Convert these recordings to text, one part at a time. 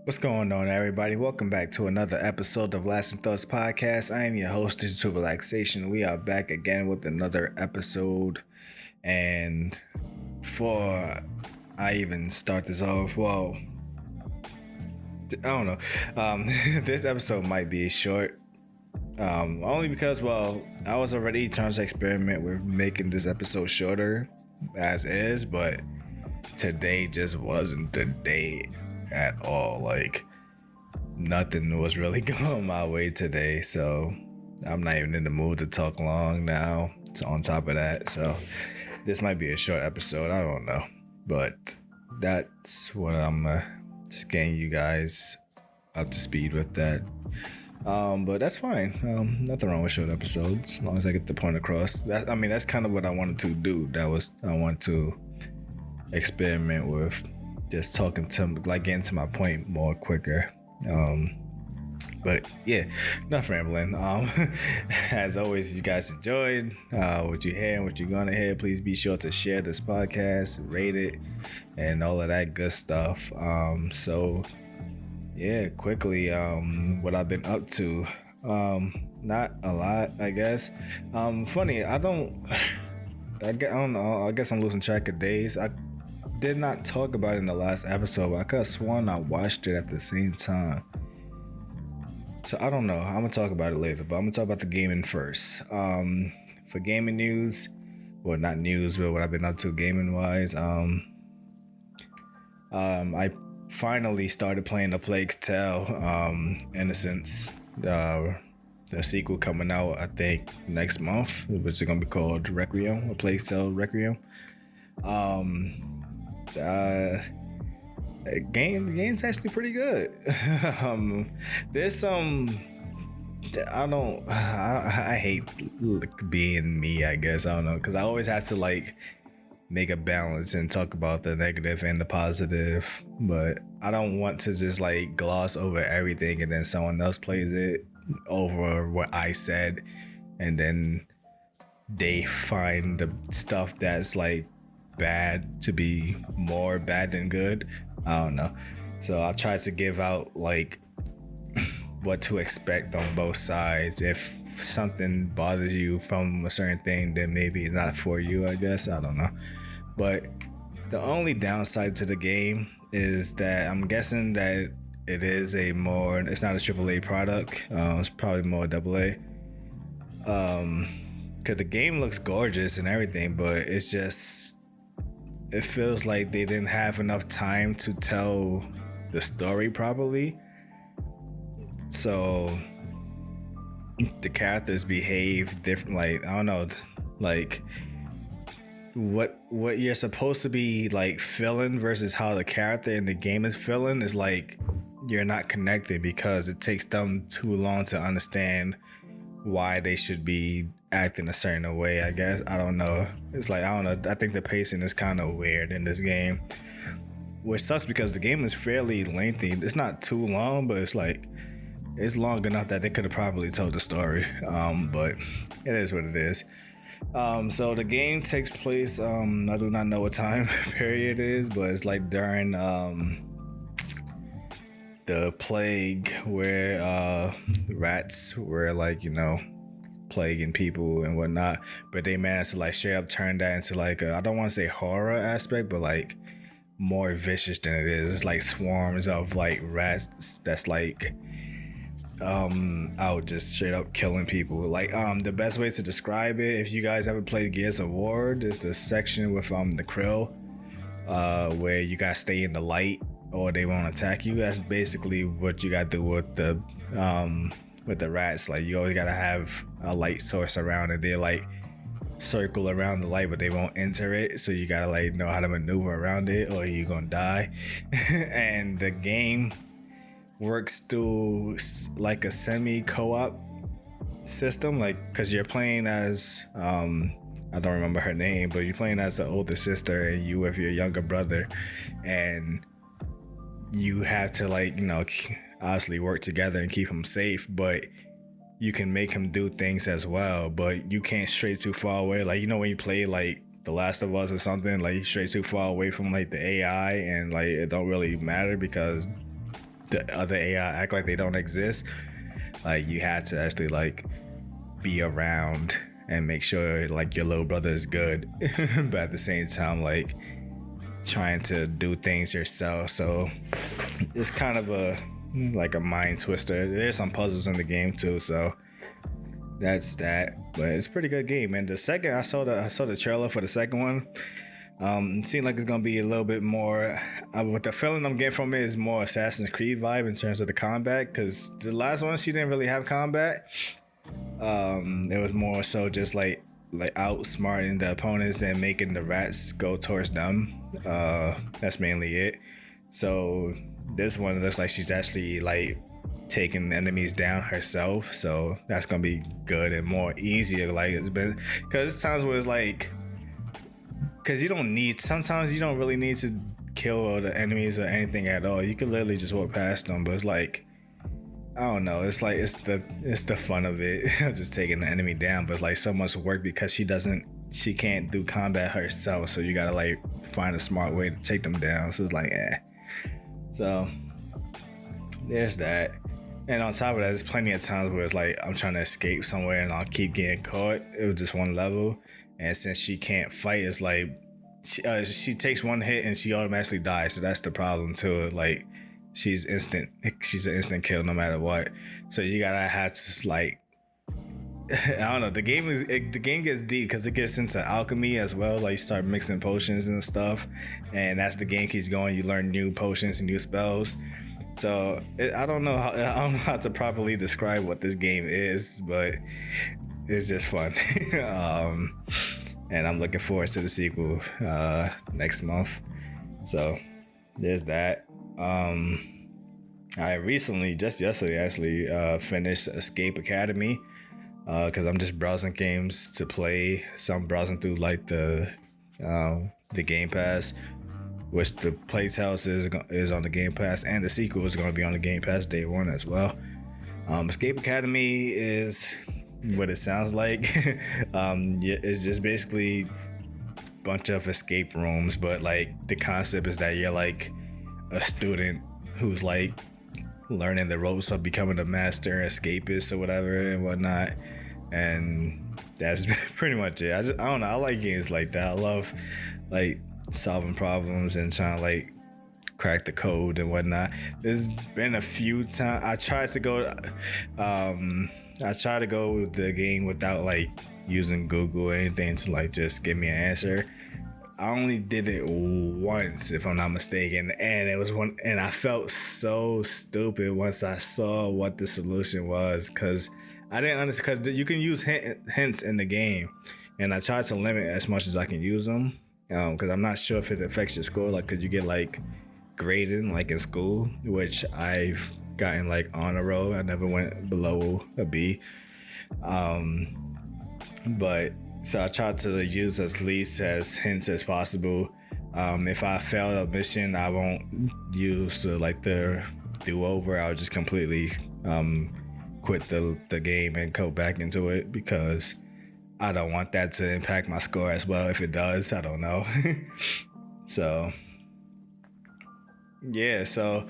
What's going on, everybody? Welcome back to another episode of Lasting Thoughts Podcast. I am your host, Digital Relaxation. We are back again with another episode. And before I even start this off, I don't know. This episode might be short. Only because, I was already trying to experiment with making this episode shorter as is, but today just wasn't the day at all. Like, nothing was really going my way today, so I'm not even in the mood to talk long now. It's on top of that, so this might be a short episode. I don't know, but that's what I'm just getting you guys up to speed with that. But that's fine. Nothing wrong with short episodes as long as I get the point across. That's kind of what I wanted to do. I want to experiment with just talking to, like, getting to my point more quicker. But yeah, enough rambling. As always, if you guys enjoyed what you hear and what you're gonna hear, please be sure to share this podcast, rate it, and all of that good stuff. So yeah, quickly, what I've been up to. Not a lot, I guess. Funny, I don't know. I guess I'm losing track of days. I did not talk about it in the last episode, but I could have sworn I watched it at the same time. So I don't know. I'm gonna talk about it later, but I'm gonna talk about the gaming first. For gaming news, well, not news, but what I've been up to gaming wise. I finally started playing The Plague's Tale, Innocence. The sequel coming out, I think, next month, which is gonna be called Requiem, or Plague's Tale Requiem. Game's actually pretty good. There's I hate being me, I guess. I don't know, because I always have to like make a balance and talk about the negative and the positive, but I don't want to just like gloss over everything and then someone else plays it over what I said, and then they find the stuff that's like bad to be more bad than good. I don't know. So I try to give out like what to expect on both sides. If something bothers you from a certain thing, then maybe it's not for you, I guess. I don't know. But the only downside to the game is that I'm guessing that it's not a AAA product. It's probably more AA. Because the game looks gorgeous and everything, but it feels like they didn't have enough time to tell the story properly. So the characters behave different. Like, I don't know, like what you're supposed to be like feeling versus how the character in the game is feeling is like you're not connected, because it takes them too long to understand why they should be acting a certain way, I guess. I don't know. It's like, I don't know. I think the pacing is kind of weird in this game, which sucks because the game is fairly lengthy. It's not too long, but it's like, it's long enough that they could have probably told the story. But it is what it is. So the game takes place, I do not know what time period it is, but it's like during the plague, where rats were like, plaguing people and whatnot, but they managed to like straight up turn that into like I don't want to say horror aspect, but like more vicious than it is. It's like swarms of like rats that's like out just straight up killing people. Like the best way to describe it, if you guys ever played Gears of War, there's this section with the krill where you gotta stay in the light or they won't attack you. That's basically what you gotta do with the rats. Like, you always gotta have a light source around it. They like circle around the light, but they won't enter it, so you gotta like know how to maneuver around it or you're gonna die. And the game works through like a semi co-op system, like, because you're playing as I don't remember her name, but you're playing as the older sister and you with your younger brother, and you have to like obviously work together and keep him safe, but you can make him do things as well, but you can't stray too far away. Like, when you play like The Last of Us or something, like you stray too far away from like the AI and like it don't really matter because the other AI act like they don't exist. Like you had to actually like be around and make sure like your little brother is good, but at the same time like trying to do things yourself. So it's kind of a like a mind twister. There's some puzzles in the game too, so that's that. But it's a pretty good game. And the second I saw the trailer for the second one. It seemed like it's gonna be a little bit more. What the feeling I'm getting from it is more Assassin's Creed vibe in terms of the combat. Because the last one she didn't really have combat. It was more so just like outsmarting the opponents and making the rats go towards them. That's mainly it. So this one looks like she's actually like taking enemies down herself. So that's gonna be good and more easier. Like it's been, because it's times where it's like. Because sometimes you don't really need to kill the enemies or anything at all. You can literally just walk past them, but it's like, I don't know. It's like, it's the fun of it, just taking the enemy down. But it's like so much work because she can't do combat herself. So you gotta like find a smart way to take them down. So it's like, So there's that. And on top of that, there's plenty of times where it's like, I'm trying to escape somewhere and I'll keep getting caught. It was just one level. And since she can't fight, it's like she takes one hit and she automatically dies. So that's the problem too. Like she's an instant kill no matter what. So you gotta have to like, I don't know. The game gets deep because it gets into alchemy as well. Like you start mixing potions and stuff, and as the game keeps going, you learn new potions and new spells. So I don't know how to properly describe what this game is, but it's just fun. And I'm looking forward to the sequel next month. So there's that. I recently, just yesterday actually, finished Escape Academy because I'm just browsing games to play. So I'm browsing through like the Game Pass, which the Playtales is on the Game Pass, and the sequel is going to be on the Game Pass day one as well. Escape Academy is what it sounds like. It's just basically a bunch of escape rooms, but like the concept is that you're like a student who's like learning the ropes of becoming a master escapist or whatever and whatnot, and that's pretty much it. I don't know, I like games like that. I love like solving problems and trying to like crack the code and whatnot. There's been a few times I tried to go with the game without like using Google or anything to like just give me an answer. I only did it once, if I'm not mistaken, and it was one, and I felt so stupid once I saw what the solution was, because I didn't understand, because you can use hints in the game, and I tried to limit as much as I can use them, because I'm not sure if it affects your score. Like, could you get like grading like in school, which I've gotten like on a roll. I never went below a B. But so I tried to use as least as hints as possible. If I fail a mission, I won't use the do-over. I'll just completely quit the game and go back into it, because I don't want that to impact my score as well. If it does, I don't know. So yeah, so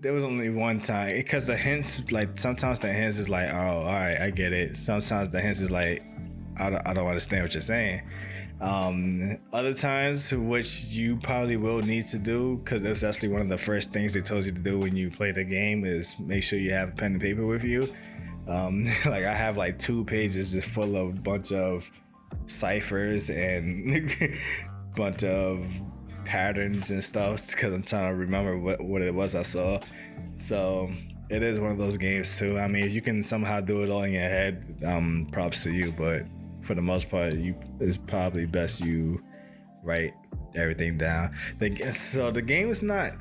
there was only one time, because the hints, like sometimes the hints is like, oh, all right, I get it. Sometimes the hints is like, I don't understand what you're saying. Other times, which you probably will need to do, because that's actually one of the first things they told you to do when you play the game, is make sure you have a pen and paper with you. Like I have like 2 pages just full of a bunch of ciphers and bunch of patterns and stuff, because I'm trying to remember what it was I saw. So it is one of those games too. I mean, if you can somehow do it all in your head, props to you, but for the most part, it's probably best you write everything down. So the game is not,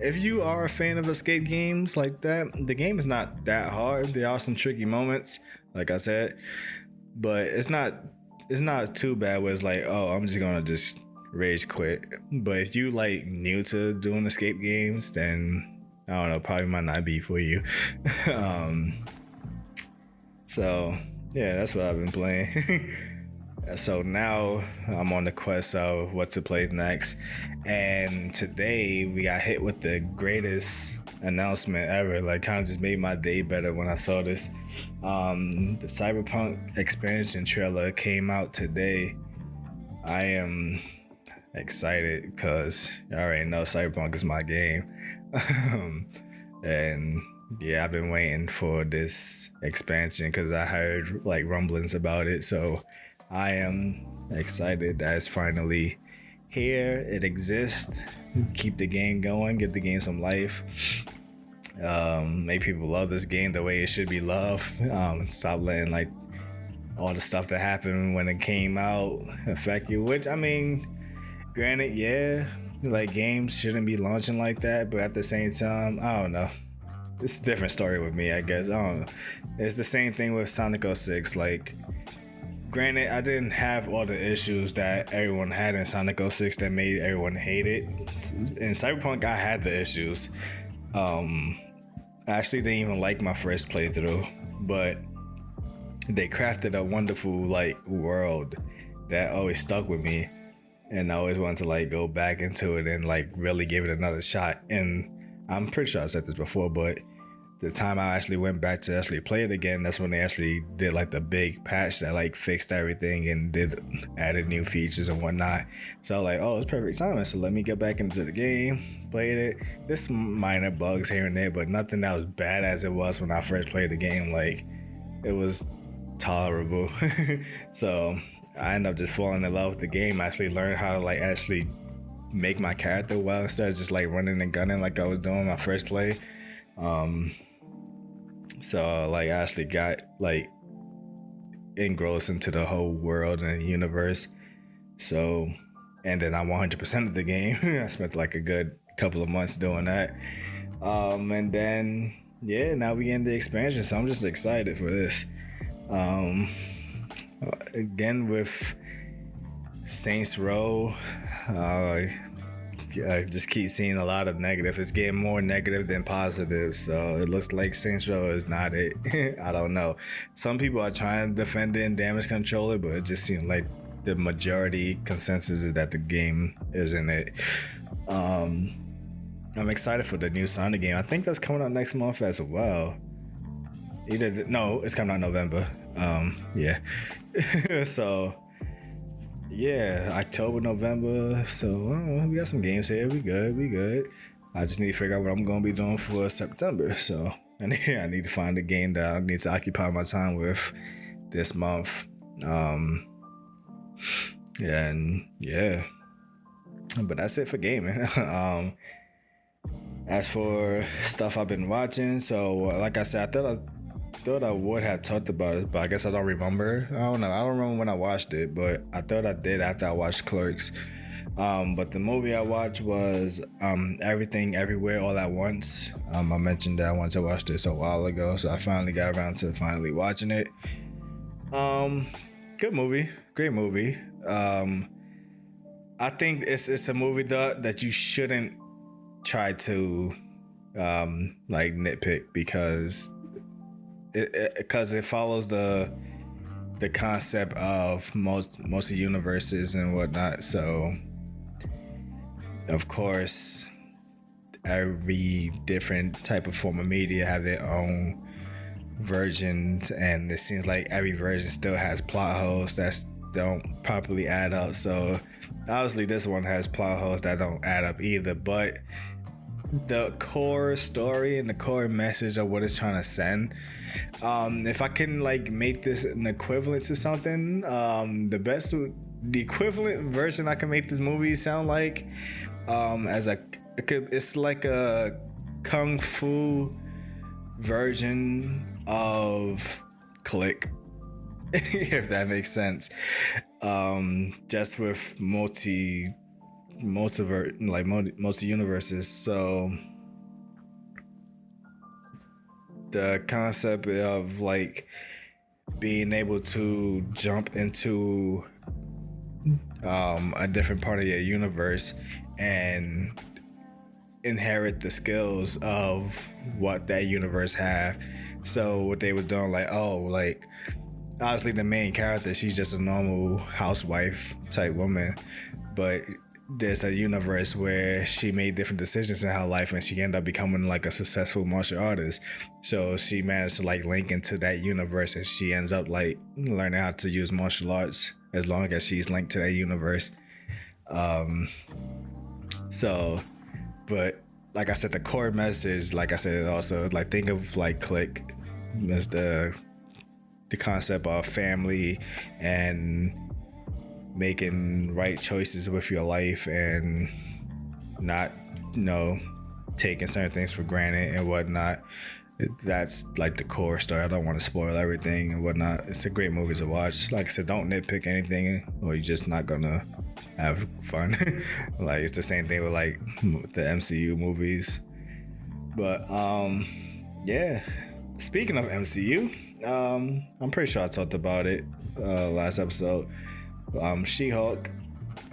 if you are a fan of escape games like that, the game is not that hard. There are some tricky moments, like I said, but it's not too bad where it's like, oh, I'm just gonna just rage quit. But if you like new to doing escape games, then I don't know, probably might not be for you. So yeah, that's what I've been playing. So now I'm on the quest of what to play next. And today we got hit with the greatest announcement ever. Like, kind of just made my day better when I saw this. The Cyberpunk expansion trailer came out today. I am excited because you already know Cyberpunk is my game. And yeah, I've been waiting for this expansion because I heard like rumblings about it. So I am excited that it's finally here. It exists. Keep the game going. Give the game some life. Make people love this game the way it should be loved. Stop letting like all the stuff that happened when it came out affect you. Which, I mean, granted, yeah, like games shouldn't be launching like that, but at the same time, I don't know. It's a different story with me, I guess. I don't know. It's the same thing with Sonic 06. Like, granted, I didn't have all the issues that everyone had in Sonic 06 that made everyone hate it. In Cyberpunk, I had the issues. I actually didn't even like my first playthrough, but they crafted a wonderful like world that always stuck with me, and I always wanted to like go back into it and like really give it another shot. And I'm pretty sure I said this before, but the time I actually went back to actually play it again, that's when they actually did like the big patch that like fixed everything and added new features and whatnot. So I was like, oh, it's perfect timing. So let me get back into the game, played it. There's some minor bugs here and there, but nothing that was bad as it was when I first played the game. Like, it was tolerable. So I ended up just falling in love with the game. I actually learned how to like actually make my character well instead of just like running and gunning like I was doing my first play. So like I actually got like engrossed into the whole world and the universe. So, and then I 100% of the game. I spent like a good couple of months doing that. And then yeah, now we in the expansion, so I'm just excited for this. Again with Saints Row, I just keep seeing a lot of negative. It's getting more negative than positive, so it looks like Saints Row is not it. I don't know. Some people are trying to defend it and damage control it, but it just seems like the majority consensus is that the game isn't it. I'm excited for the new Sonic game. I think that's coming out next month as well. It's coming out November. Yeah. So yeah, October, November. So we got some games here. We good. I just need to figure out what I'm gonna be doing for September. So I need to find a game that I need to occupy my time with this month. And yeah, but that's it for gaming. As for stuff I've been watching, so like I said, I thought I would have talked about it, but I guess I don't remember. I don't know. I don't remember when I watched it, but I thought I did after I watched Clerks. But the movie I watched was Everything Everywhere All at Once. I mentioned that I wanted to watch this a while ago, so I finally got around to finally watching it. Good movie, great movie. I think it's a movie that you shouldn't try to like nitpick because it follows the concept of most universes and whatnot. So of course every different type of form of media have their own versions, and it seems like every version still has plot holes that don't properly add up. So obviously this one has plot holes that don't add up either, but the core story and the core message of what it's trying to send, if I can like make this an equivalent to something, the equivalent version I can make this movie sound like, it's like a kung fu version of Click, if that makes sense. Just with multi universes. So the concept of like being able to jump into a different part of your universe and inherit the skills of what that universe have. So what they were doing, like, obviously the main character, she's just a normal housewife type woman, but there's a universe where she made different decisions in her life and she ended up becoming like a successful martial artist. So she managed to like link into that universe and she ends up like learning how to use martial arts as long as she's linked to that universe. So, but like I said, the core message, like I said, also like think of like Click as the concept of family and making right choices with your life and not, taking certain things for granted and whatnot. That's like the core story. I don't want to spoil everything and whatnot. It's a great movie to watch. Like I said, don't nitpick anything or you're just not gonna have fun. Like it's the same thing with like the MCU movies. But yeah. Speaking of MCU, I'm pretty sure I talked about it last episode. She-Hulk,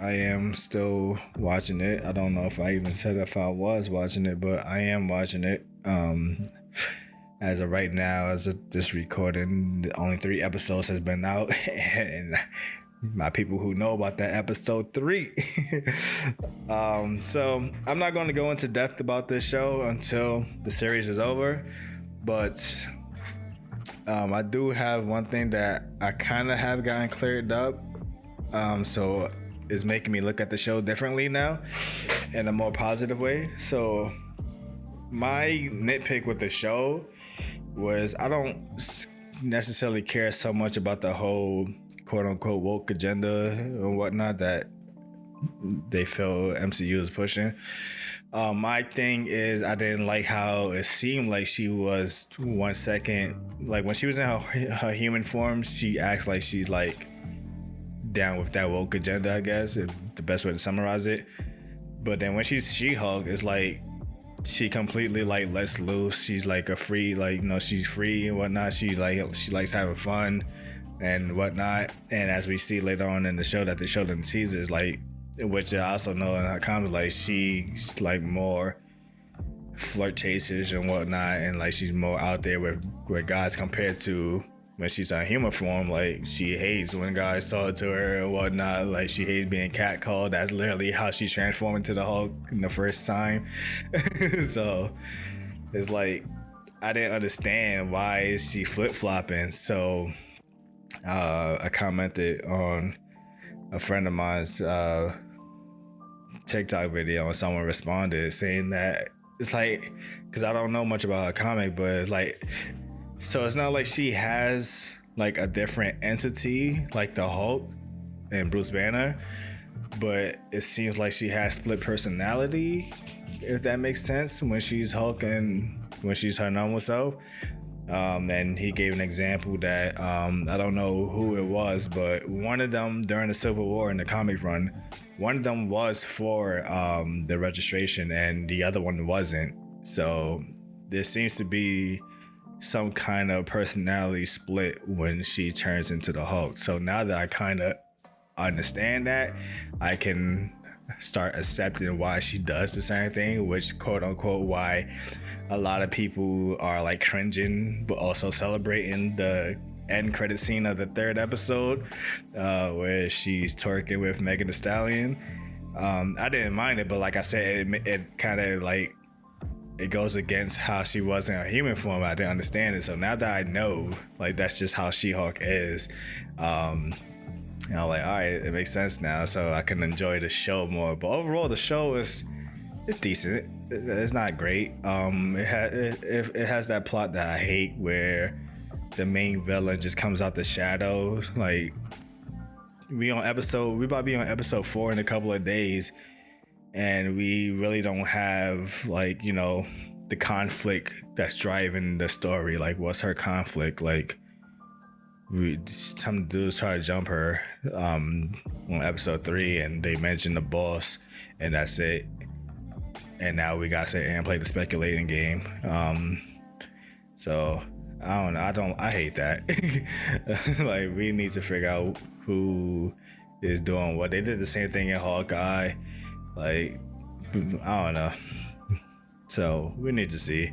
I am still watching it. I don't know if I even said if I was watching it, but I am watching it. As of right now, as of this recording, only 3 episodes has been out, and my people who know about that episode 3. So I'm not going to go into depth about this show until the series is over, but I do have one thing that I kind of have gotten cleared up. So it's making me look at the show differently now in a more positive way. So my nitpick with the show was I don't necessarily care so much about the whole quote unquote woke agenda and whatnot that they feel MCU is pushing. My thing is I didn't like how it seemed like she was 1 second, like when she was in her human form, she acts like she's like down with that woke agenda, I guess, if the best way to summarize it. But then when she's She-Hulk, it's like she completely like lets loose. She's like a free, like, she's free and whatnot. She likes having fun and whatnot. And as we see later on in the show that they showed in the teasers, like, which I also know in her comics, like she's like more flirtatious and whatnot, and like she's more out there with guys compared to when she's on human form. Like she hates when guys talk to her and whatnot. Like she hates being catcalled. That's literally how she transformed into the Hulk in the first time. So it's like I didn't understand why is she flip-flopping. So I commented on a friend of mine's TikTok video and someone responded saying that it's like, because I don't know much about her comic, but it's like, so it's not like she has like a different entity like the Hulk and Bruce Banner, but it seems like she has split personality, if that makes sense, when she's Hulk and when she's her normal self. And he gave an example that I don't know who it was, but one of them during the Civil War in the comic run, one of them was for the registration and the other one wasn't. So there seems to be some kind of personality split when she turns into the Hulk. So now that I kind of understand that, I can start accepting why she does the same thing, which quote unquote why a lot of people are like cringing but also celebrating the end credit scene of the 3rd episode where she's twerking with Megan Thee Stallion. I didn't mind it, but like I said, it kind of like it goes against how she was in her human form. I didn't understand it. So now that I know, like, that's just how She-Hulk is, I'm like, all right, it makes sense now. So I can enjoy the show more. But overall, the show it's decent. It's not great. It has that plot that I hate where the main villain just comes out the shadows. Like, we about to be on episode 4 in a couple of days, and we really don't have like, the conflict that's driving the story. Like, what's her conflict? Like, some dudes try to jump her on episode 3, and they mention the boss, and that's it. And now we gotta sit and play the speculating game. So I don't know. I hate that. Like, we need to figure out who is doing what. They did the same thing in Hawkeye. Like, I don't know. So we need to see.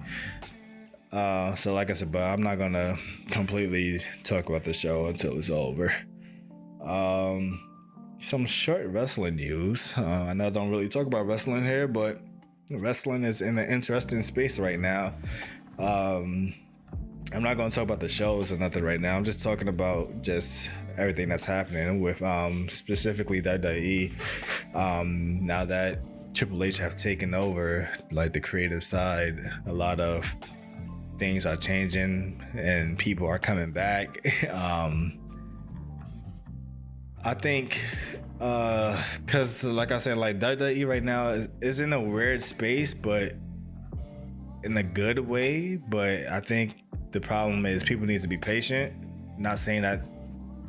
So like I said, but I'm not gonna completely talk about the show until it's over. Some short wrestling news. I know I don't really talk about wrestling here, but wrestling is in an interesting space right now. I'm not going to talk about the shows or nothing right now. I'm just talking about just everything that's happening with specifically WWE. Now that Triple H have taken over like the creative side, a lot of things are changing and people are coming back. I think because like I said, like WWE right now is in a weird space, but in a good way. But I think the problem is people need to be patient. Not saying that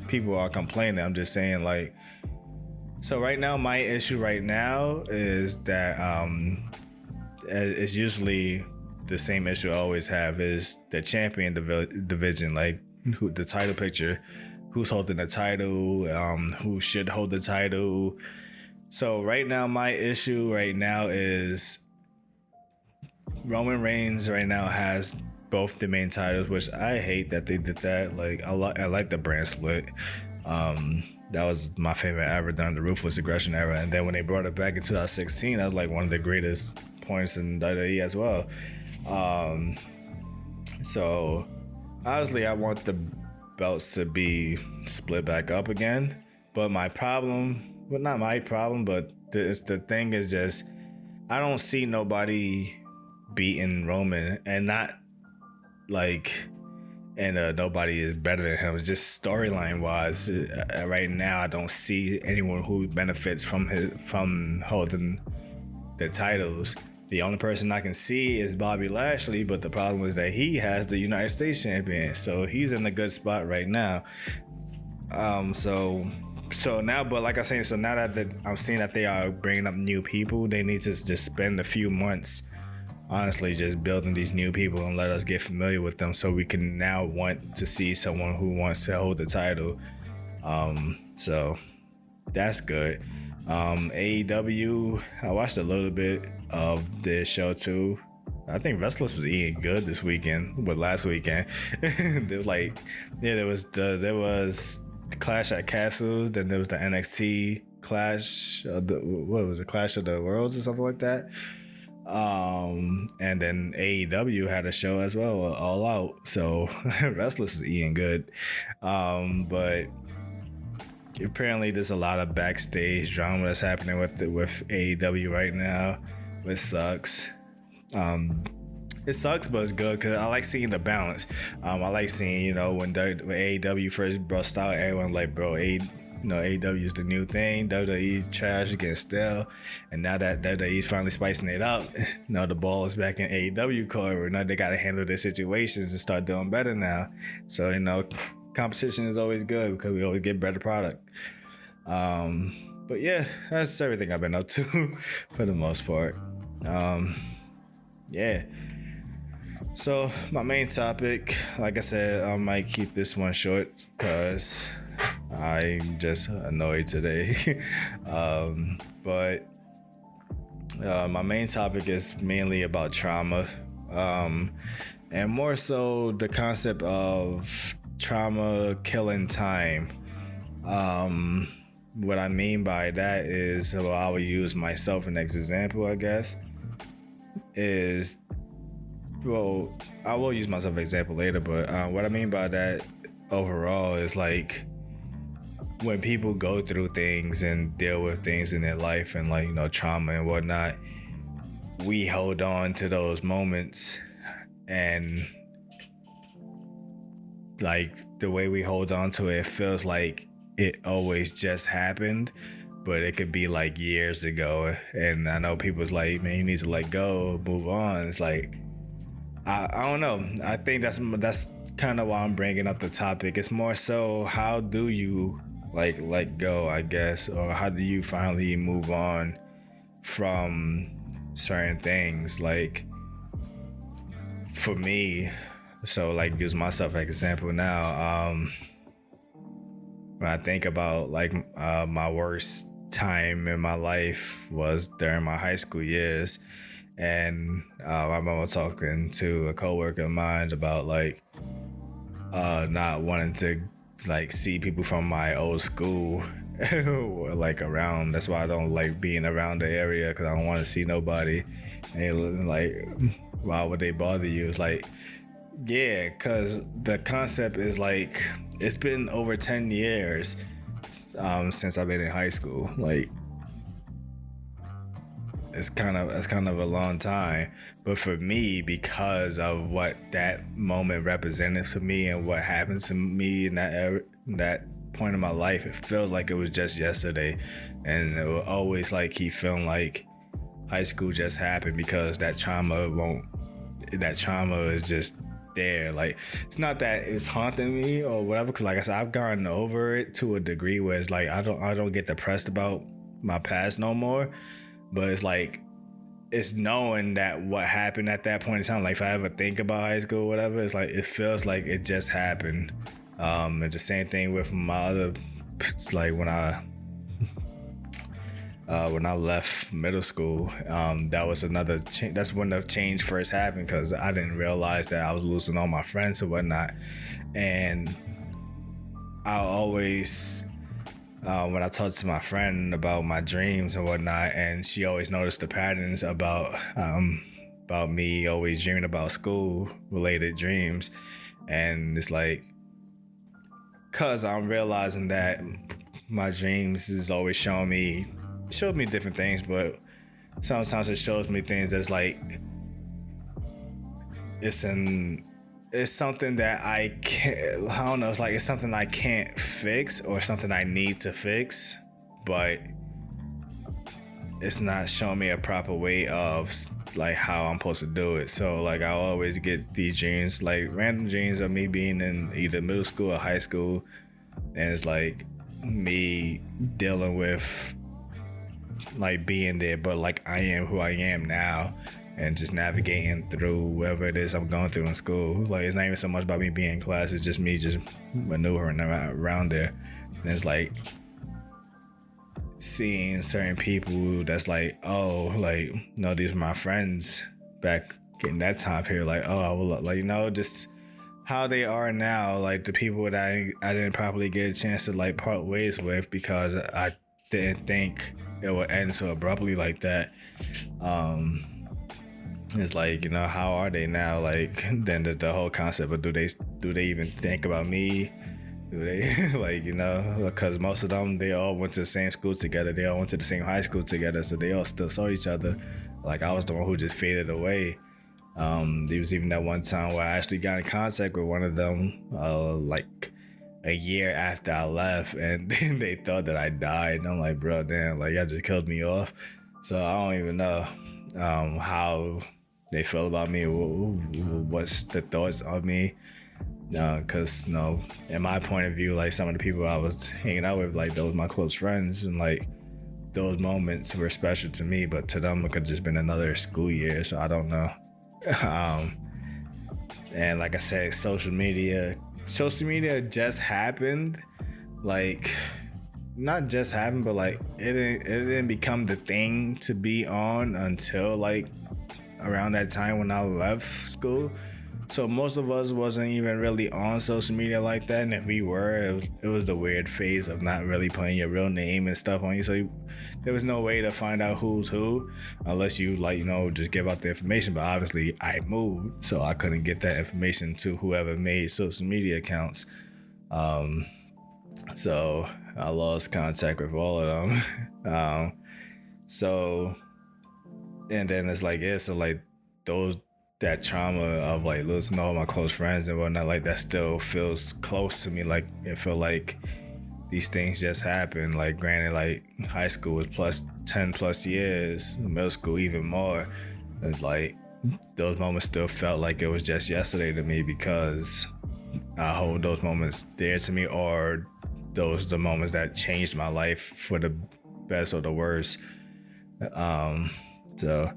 people are complaining. I'm just saying like, so right now my issue right now is that it's usually the same issue I always have is the champion division, like the title picture, who's holding the title, who should hold the title. So right now my issue right now is Roman Reigns right now has both the main titles, which I hate that they did that. Like I like the brand split. That was my favorite ever during the Ruthless Aggression era, and then when they brought it back in 2016, that was like one of the greatest points in WWE as well. So honestly, I want the belts to be split back up again. But my problem, well, not my problem, but the thing is just I don't see nobody beating Roman, and not like, and nobody is better than him. It's just storyline wise, right now I don't see anyone who benefits from holding the titles. The only person I can see is Bobby Lashley, but the problem is that he has the United States champion, so he's in a good spot right now. So now, but like I said, so now that I'm seeing that they are bringing up new people, they need to just spend a few months, honestly, just building these new people and let us get familiar with them, so we can now want to see someone who wants to hold the title. So that's good. AEW, I watched a little bit of their show too. I think Restless was eating good this weekend, but last weekend there was like, yeah, there was Clash at Castles, then there was the NXT Clash, what was it, Clash of the Worlds or something like that. And then AEW had a show as well, All Out. So Restless was eating good, but apparently there's a lot of backstage drama that's happening with AEW right now, which sucks. It sucks, but it's good because I like seeing the balance. I like seeing, when AEW first burst out, everyone like, bro, AEW is the new thing. WWE's trash against stale, and now that WWE's finally spicing it up, the ball is back in AEW court. Now they got to handle their situations and start doing better now. So competition is always good because we always get better product. But yeah, that's everything I've been up to for the most part. Yeah. So my main topic, like I said, I might keep this one short because I'm just annoyed today. But my main topic is mainly about trauma, and more so the concept of trauma killing time. What I mean by that is, well, I will use myself as an example, I guess. Well, I will use myself as an example later, but what I mean by that overall is like when people go through things and deal with things in their life and trauma and whatnot, we hold on to those moments, and like the way we hold on to it feels like it always just happened, but it could be like years ago. And I know people's like, man, you need to let go, move on. It's like, I don't know. I think that's kind of why I'm bringing up the topic. It's more so, how do you let go, I guess, or how do you finally move on from certain things? Like for me, so use myself as example now. When I think about my worst time in my life was during my high school years. And I remember talking to a coworker of mine about like not wanting to like see people from my old school like around. That's why I don't like being around the area, because I don't want to see nobody. And like, why would they bother you? It's like, yeah, because the concept is like, it's been over 10 years since I've been in high school. Like, it's kind of a long time, but for me, because of what that moment represented to me and what happened to me in that point in my life, it felt like it was just yesterday. And it will always like keep feeling like high school just happened, because that trauma is just there. Like, it's not that it's haunting me or whatever, because like I said, I've gotten over it to a degree where it's like I don't get depressed about my past no more. But it's like, it's knowing that what happened at that point in time. Like, if I ever think about high school or whatever, it's like, it feels like it just happened. And the same thing with my other, it's like when I left middle school, that was another change. That's when the change first happened, because I didn't realize that I was losing all my friends and whatnot. And I always, when I talked to my friend about my dreams and whatnot, and she always noticed the patterns about me always dreaming about school related dreams. And it's like, cause I'm realizing that my dreams is always showing me different things, but sometimes it shows me things that's like, it's something that I don't know, it's like, it's something I can't fix or something I need to fix, but it's not showing me a proper way of like how I'm supposed to do it. So like, I always get these dreams, like random dreams of me being in either middle school or high school, and it's like me dealing with like being there, but like I am who I am now, and just navigating through whatever it is I'm going through in school. Like, it's not even so much about me being in class, it's just me just maneuvering around there. And it's like seeing certain people that's like, oh, like, no, these were my friends back in that time period. Like, oh, I will, like, you know, just how they are now, like the people that I didn't probably get a chance to like part ways with, because I didn't think it would end so abruptly like that. It's like, you know, how are they now? Like, then the whole concept of do they even think about me? Do they like, you know, because most of them, they all went to the same school together, they all went to the same high school together, so they all still saw each other. Like, I was the one who just faded away. There was even that one time where I actually got in contact with one of them like a year after I left, and they thought that I died. And I'm like, bro, damn, like, y'all just killed me off. So I don't even know how they feel about me, what's the thoughts of me. Because, you know, in my point of view, like, some of the people I was hanging out with, like, those my close friends, and like, those moments were special to me, but to them it could just been another school year, so I don't know. And like I said, social media just happened. Like, not just happened, but like, it didn't become the thing to be on until like around that time when I left school. So most of us wasn't even really on social media like that, and if we were, it was the weird phase of not really putting your real name and stuff on you. So there was no way to find out who's who unless you, like, you know, just give out the information. But obviously I moved, so I couldn't get that information to whoever made social media accounts. So I lost contact with all of them. So, and then it's like, yeah, so like that trauma of like losing all my close friends and whatnot, like, that still feels close to me. Like, it felt like these things just happened. Like, granted, like, high school was plus 10 plus years, middle school even more. It's like, those moments still felt like it was just yesterday to me, because I hold those moments dear to me, or those the moments that changed my life for the best or the worst. So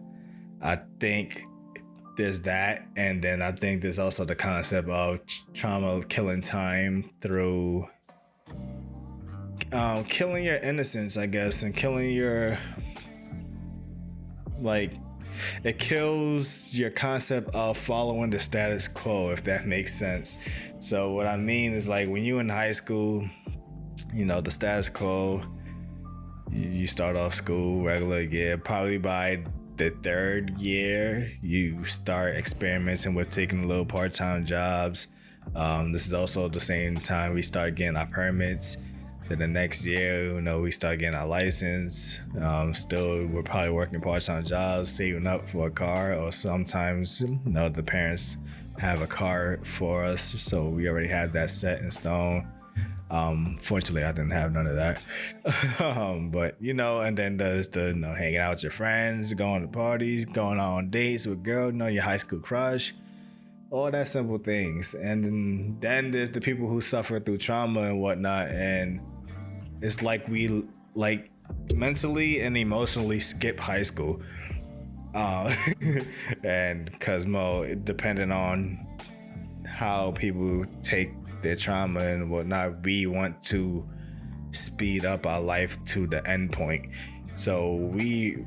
I think there's that, and then I think there's also the concept of trauma killing time through killing your innocence, I guess, and killing your, like, it kills your concept of following the status quo, if that makes sense. So what I mean is, like, when you in high school, you know, the status quo, you start off school regular year. Probably by the third year, you start experimenting with taking little part-time jobs. This is also the same time we start getting our permits. Then the next year, you know, we start getting our license. Still, we're probably working part-time jobs, saving up for a car, or sometimes, you know, the parents have a car for us, so we already had that set in stone. Fortunately, I didn't have none of that. But, you know, and then there's the, you know, hanging out with your friends, going to parties, going on dates with girls, you know, your high school crush, all that simple things. And then there's the people who suffer through trauma and whatnot, and it's like we, like, mentally and emotionally skip high school. And cause depending on how people take their trauma and whatnot, we want to speed up our life to the end point. So we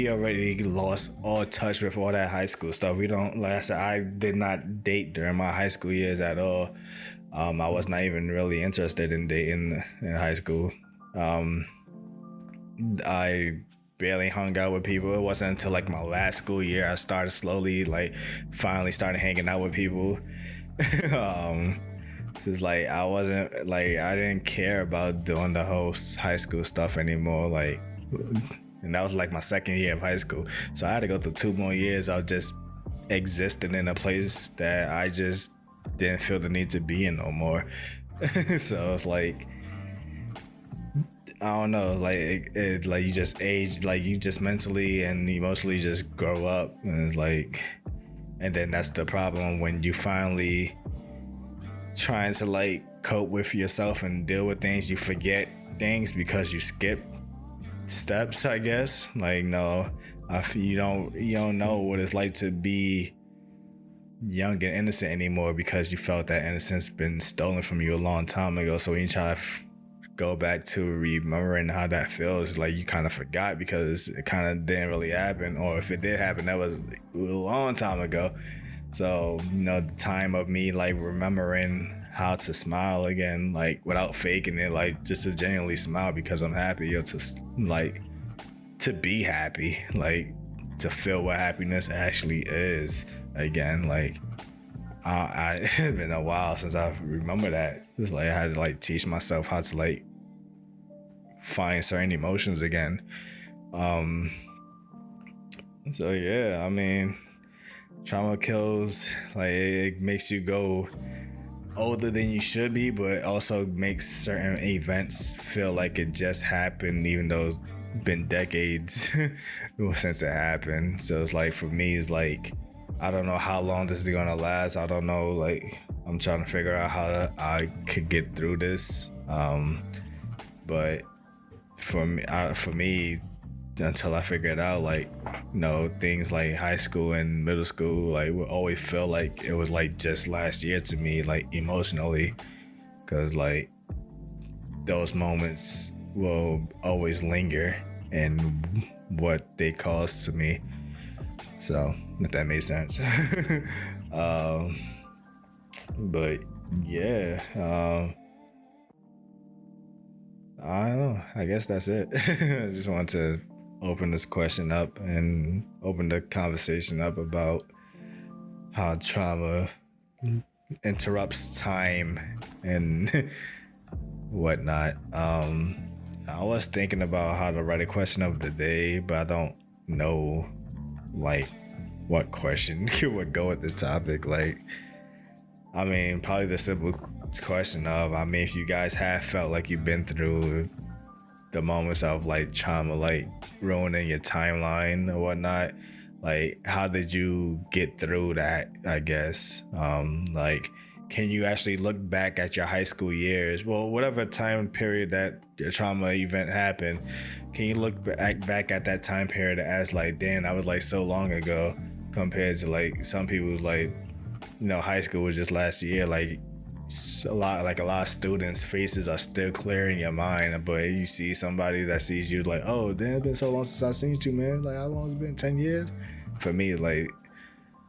already lost all touch with all that high school stuff. We don't, like I said, I did not date during my high school years at all. I was not even really interested in dating in high school. I barely hung out with people. It wasn't until like my last school year I started slowly, like, finally started hanging out with people. It's like I wasn't, like, I didn't care about doing the whole high school stuff anymore, like, and that was like my second year of high school, so I had to go through 2 more years of just existing in a place that I just didn't feel the need to be in no more. So it's like, I don't know, like it like you just age, like you just mentally and emotionally just grow up, and it's like, and then that's the problem when you finally trying to, like, cope with yourself and deal with things, you forget things because you skip steps, I guess. Like, no, you don't know what it's like to be young and innocent anymore because you felt that innocence been stolen from you a long time ago. So when you try to go back to remembering how that feels, like, you kind of forgot because it kind of didn't really happen, or if it did happen, that was a long time ago. So, you know, the time of me, like, remembering how to smile again, like, without faking it, like, just to genuinely smile because I'm happy, or to, like, to be happy, like, to feel what happiness actually is again. Like, it's been a while since I remember that. It's like I had to, like, teach myself how to, like, find certain emotions again. So yeah, I mean, trauma kills, like, it makes you go older than you should be, but also makes certain events feel like it just happened, even though it's been decades since it happened. So it's like, for me, it's like, I don't know how long this is gonna last. I don't know, like, I'm trying to figure out how I could get through this. But for me, until I figure it out, like, you know, things like high school and middle school, like, would always feel like it was like just last year to me, like, emotionally, because, like, those moments will always linger and what they caused to me. So, if that makes sense. But yeah, I don't know. I guess that's it. I just wanted to open this question up and open the conversation up about how trauma interrupts time and whatnot. I was thinking about how to write a question of the day, but I don't know, like, what question would go with this topic. Like, I mean, probably the simple question of, I mean, if you guys have felt like you've been through the moments of, like, trauma, like, ruining your timeline or whatnot, like, how did you get through that, I guess? Like, can you actually look back at your high school years, well, whatever time period that your trauma event happened, can you look back at that time period as, like, damn, that was, like, so long ago, compared to, like, some people's, like, you know, high school was just last year. Like, a lot of students' faces are still clear in your mind, but you see somebody that sees you like, oh damn, it's been so long since I seen you, man. Like, how long has it been? 10 years? For me, like,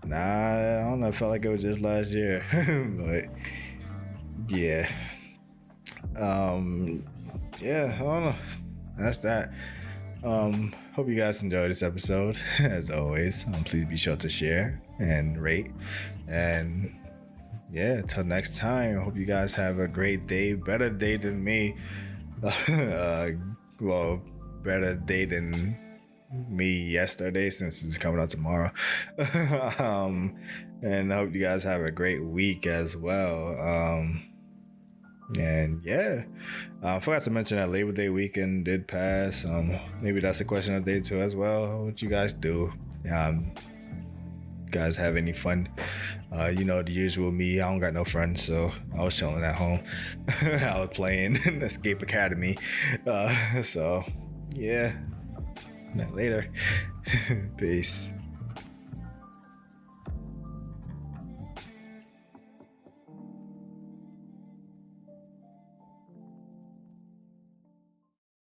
nah, I don't know, it felt like it was just last year. But yeah. Yeah, I don't know. That's that. Hope you guys enjoyed this episode. As always, please be sure to share and rate. And yeah, till next time, I hope you guys have a great day. Better day than me. Well, better day than me yesterday, since it's coming out tomorrow. And I hope you guys have a great week as well. And yeah, I forgot to mention that Labor Day weekend did pass. Maybe that's a question of the day too as well. What you guys do? You guys have any fun? You know, the usual me. I don't got no friends, so I was chilling at home. I was playing Escape Academy. So yeah, later. Peace.